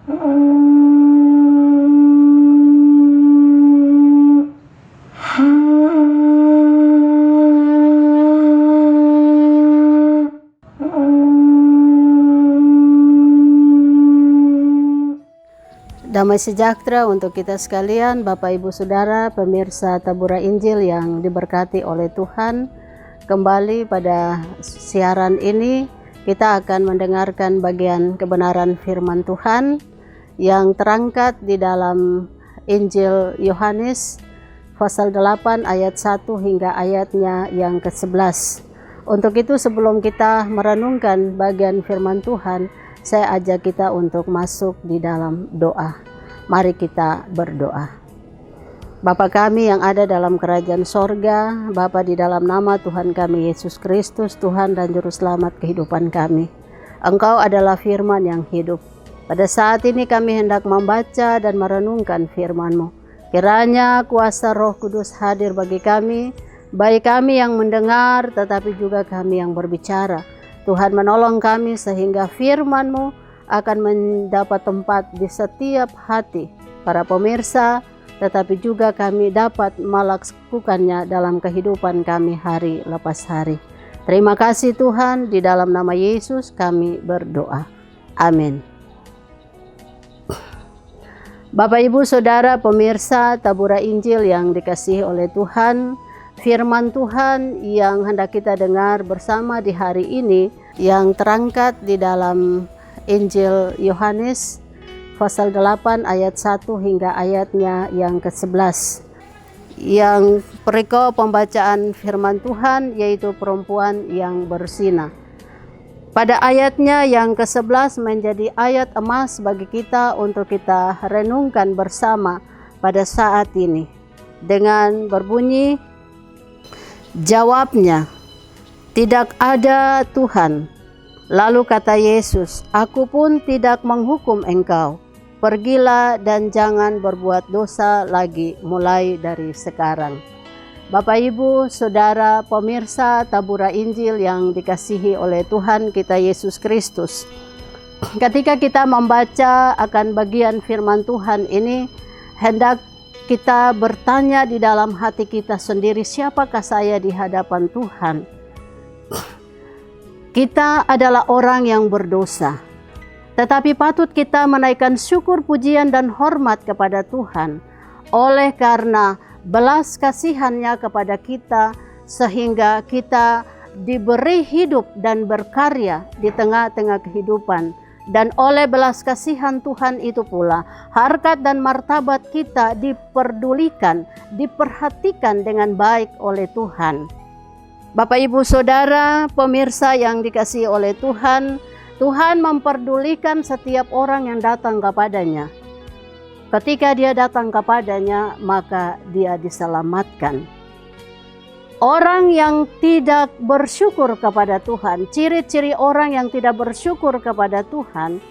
Damai sejahtera untuk kita sekalian, Bapak Ibu Saudara, pemirsa Tabura Injil yang diberkati oleh Tuhan. Kembali pada siaran ini, kita akan mendengarkan bagian kebenaran firman Tuhan yang terangkat di dalam Injil Yohanes pasal 8 ayat 1 hingga ayatnya yang ke-11. Untuk itu sebelum kita merenungkan bagian firman Tuhan, saya ajak kita untuk masuk di dalam doa. Mari kita berdoa. Bapa kami yang ada dalam kerajaan sorga, Bapa, di dalam nama Tuhan kami Yesus Kristus, Tuhan dan Juru Selamat kehidupan kami. Engkau adalah firman yang hidup. Pada saat ini kami hendak membaca dan merenungkan firman-Mu. Kiranya kuasa Roh Kudus hadir bagi kami, baik kami yang mendengar tetapi juga kami yang berbicara. Tuhan menolong kami sehingga firman-Mu akan mendapat tempat di setiap hati para pemirsa, tetapi juga kami dapat melakukannya dalam kehidupan kami hari lepas hari. Terima kasih Tuhan, di dalam nama Yesus kami berdoa. Amin. Bapak Ibu Saudara pemirsa Tabura Injil yang dikasihi oleh Tuhan, firman Tuhan yang hendak kita dengar bersama di hari ini yang terangkat di dalam Injil Yohanes pasal 8 ayat 1 hingga ayatnya yang ke-11. Yang perikop pembacaan firman Tuhan yaitu perempuan yang berzina. Pada ayatnya yang ke-11 menjadi ayat emas bagi kita untuk kita renungkan bersama pada saat ini. Dengan berbunyi, jawabnya, "Tidak ada Tuhan." Lalu kata Yesus, "Aku pun tidak menghukum engkau. Pergilah dan jangan berbuat dosa lagi mulai dari sekarang." Bapak Ibu, Saudara, pemirsa Tabura Injil yang dikasihi oleh Tuhan kita Yesus Kristus. Ketika kita membaca akan bagian firman Tuhan ini, hendak kita bertanya di dalam hati kita sendiri, siapakah saya di hadapan Tuhan? Kita adalah orang yang berdosa, tetapi patut kita menaikkan syukur, pujian, dan hormat kepada Tuhan oleh karena belas kasihan-Nya kepada kita, sehingga kita diberi hidup dan berkarya di tengah-tengah kehidupan. Dan oleh belas kasihan Tuhan itu pula, harkat dan martabat kita diperdulikan, diperhatikan dengan baik oleh Tuhan. Bapak Ibu Saudara, pemirsa yang dikasihi oleh Tuhan, Tuhan memperdulikan setiap orang yang datang kepadanya. Ketika dia datang kepadanya, maka dia diselamatkan. Orang yang tidak bersyukur kepada Tuhan, ciri-ciri orang yang tidak bersyukur kepada Tuhan,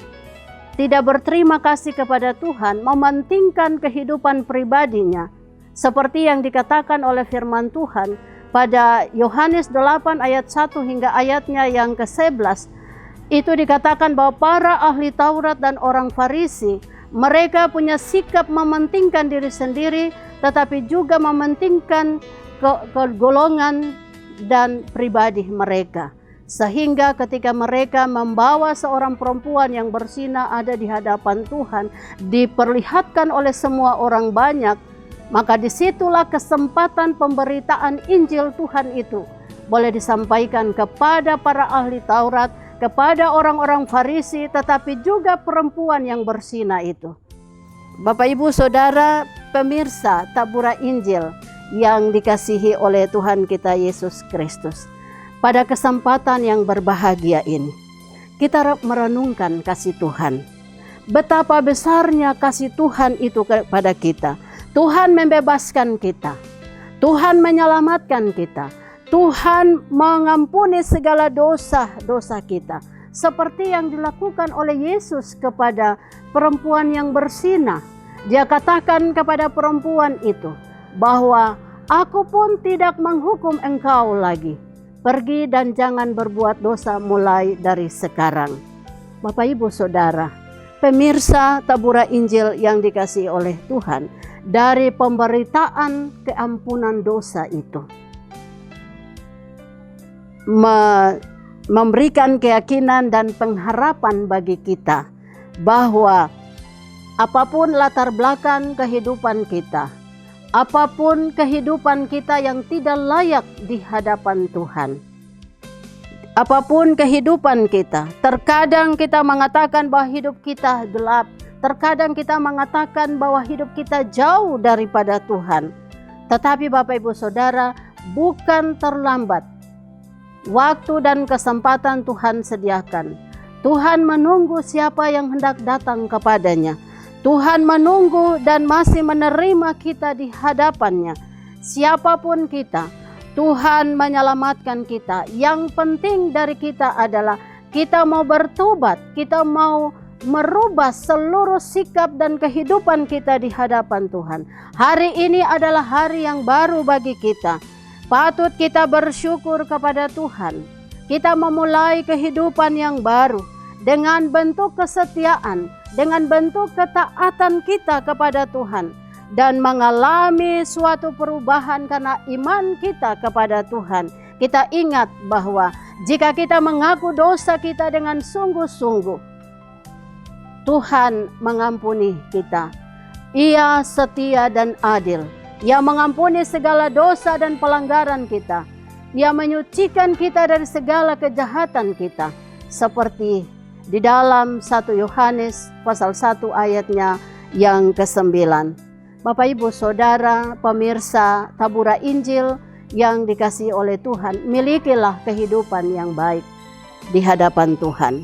tidak berterima kasih kepada Tuhan, mementingkan kehidupan pribadinya, seperti yang dikatakan oleh firman Tuhan, pada Yohanes 8 ayat 1 hingga ayatnya yang ke-11, itu dikatakan bahwa para ahli Taurat dan orang Farisi, mereka punya sikap mementingkan diri sendiri, tetapi juga mementingkan golongan dan pribadi mereka. Sehingga ketika mereka membawa seorang perempuan yang berzina ada di hadapan Tuhan, diperlihatkan oleh semua orang banyak, maka disitulah kesempatan pemberitaan Injil Tuhan itu boleh disampaikan kepada para ahli Taurat, kepada orang-orang Farisi, tetapi juga perempuan yang berzina itu. Bapak Ibu Saudara pemirsa Tabura Injil yang dikasihi oleh Tuhan kita Yesus Kristus, pada kesempatan yang berbahagia ini kita merenungkan kasih Tuhan. Betapa besarnya kasih Tuhan itu kepada kita. Tuhan membebaskan kita, Tuhan menyelamatkan kita, Tuhan mengampuni segala dosa-dosa kita, seperti yang dilakukan oleh Yesus kepada perempuan yang berzina. Dia katakan kepada perempuan itu bahwa, "Aku pun tidak menghukum engkau lagi. Pergi dan jangan berbuat dosa mulai dari sekarang." Bapak Ibu Saudara, pemirsa Tabura Injil yang dikasihi oleh Tuhan, dari pemberitaan keampunan dosa itu memberikan keyakinan dan pengharapan bagi kita bahwa apapun latar belakang kehidupan kita, apapun kehidupan kita yang tidak layak di hadapan Tuhan, apapun kehidupan kita, terkadang kita mengatakan bahwa hidup kita gelap, terkadang kita mengatakan bahwa hidup kita jauh daripada Tuhan. Tetapi Bapak Ibu Saudara, bukan terlambat. Waktu dan kesempatan Tuhan sediakan. Tuhan menunggu siapa yang hendak datang kepadanya. Tuhan menunggu dan masih menerima kita di hadapannya. Siapapun kita, Tuhan menyelamatkan kita. Yang penting dari kita adalah kita mau bertobat, kita mau merubah seluruh sikap dan kehidupan kita di hadapan Tuhan. Hari ini adalah hari yang baru bagi kita. Patut kita bersyukur kepada Tuhan. Kita memulai kehidupan yang baru dengan bentuk kesetiaan, dengan bentuk ketaatan kita kepada Tuhan, dan mengalami suatu perubahan karena iman kita kepada Tuhan. Kita ingat bahwa jika kita mengaku dosa kita dengan sungguh-sungguh, Tuhan mengampuni kita. Ia setia dan adil. Ia mengampuni segala dosa dan pelanggaran kita. Ia menyucikan kita dari segala kejahatan kita. Seperti di dalam 1 Yohanes pasal 1 ayatnya yang ke-9. Bapak Ibu Saudara, pemirsa Tabura Injil yang dikasihi oleh Tuhan, milikilah kehidupan yang baik di hadapan Tuhan.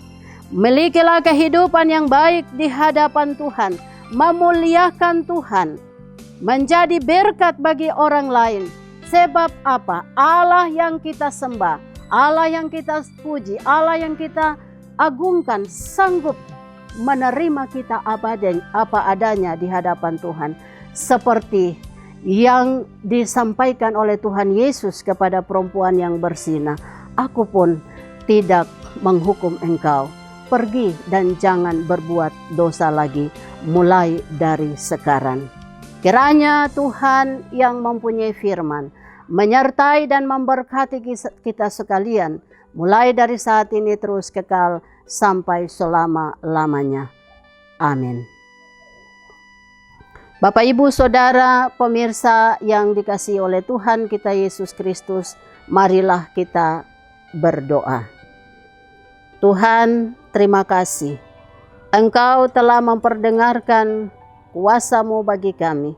Milikilah kehidupan yang baik di hadapan Tuhan. Memuliakan Tuhan. Menjadi berkat bagi orang lain. Sebab apa? Allah yang kita sembah, Allah yang kita puji, Allah yang kita agungkan sanggup menerima kita apa adanya di hadapan Tuhan. Seperti yang disampaikan oleh Tuhan Yesus kepada perempuan yang berzina, aku pun tidak menghukum engkau. Pergi dan jangan berbuat dosa lagi mulai dari sekarang. Kiranya Tuhan yang mempunyai firman menyertai dan memberkati kita sekalian mulai dari saat ini terus kekal sampai selama-lamanya. Amin. Bapak Ibu Saudara pemirsa yang dikasihi oleh Tuhan kita Yesus Kristus, marilah kita berdoa. Tuhan, terima kasih. Engkau telah memperdengarkan kuasa-Mu bagi kami,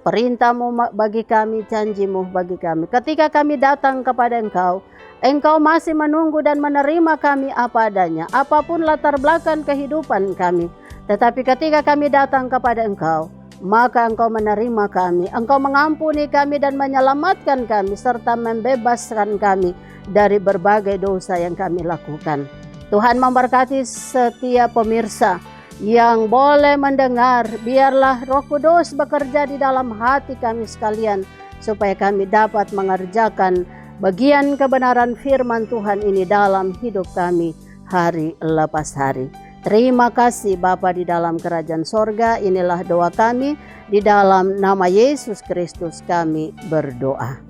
perintah-Mu bagi kami, janji-Mu bagi kami. Ketika kami datang kepada Engkau, Engkau masih menunggu dan menerima kami apa adanya, apapun latar belakang kehidupan kami. Tetapi ketika kami datang kepada Engkau, maka Engkau menerima kami, Engkau mengampuni kami dan menyelamatkan kami, serta membebaskan kami dari berbagai dosa yang kami lakukan. Tuhan memberkati setiap pemirsa yang boleh mendengar. Biarlah Roh Kudus bekerja di dalam hati kami sekalian, supaya kami dapat mengerjakan bagian kebenaran firman Tuhan ini dalam hidup kami hari lepas hari. Terima kasih Bapa di dalam kerajaan sorga. Inilah doa kami, di dalam nama Yesus Kristus kami berdoa.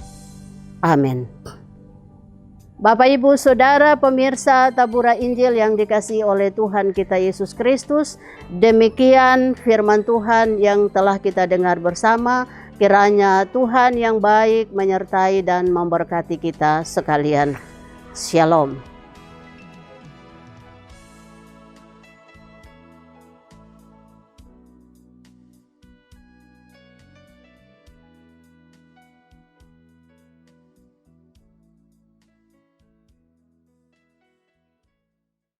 Amin. Bapak Ibu Saudara pemirsa Tabura Injil yang dikasihi oleh Tuhan kita Yesus Kristus, demikian firman Tuhan yang telah kita dengar bersama. Kiranya Tuhan yang baik menyertai dan memberkati kita sekalian. Shalom.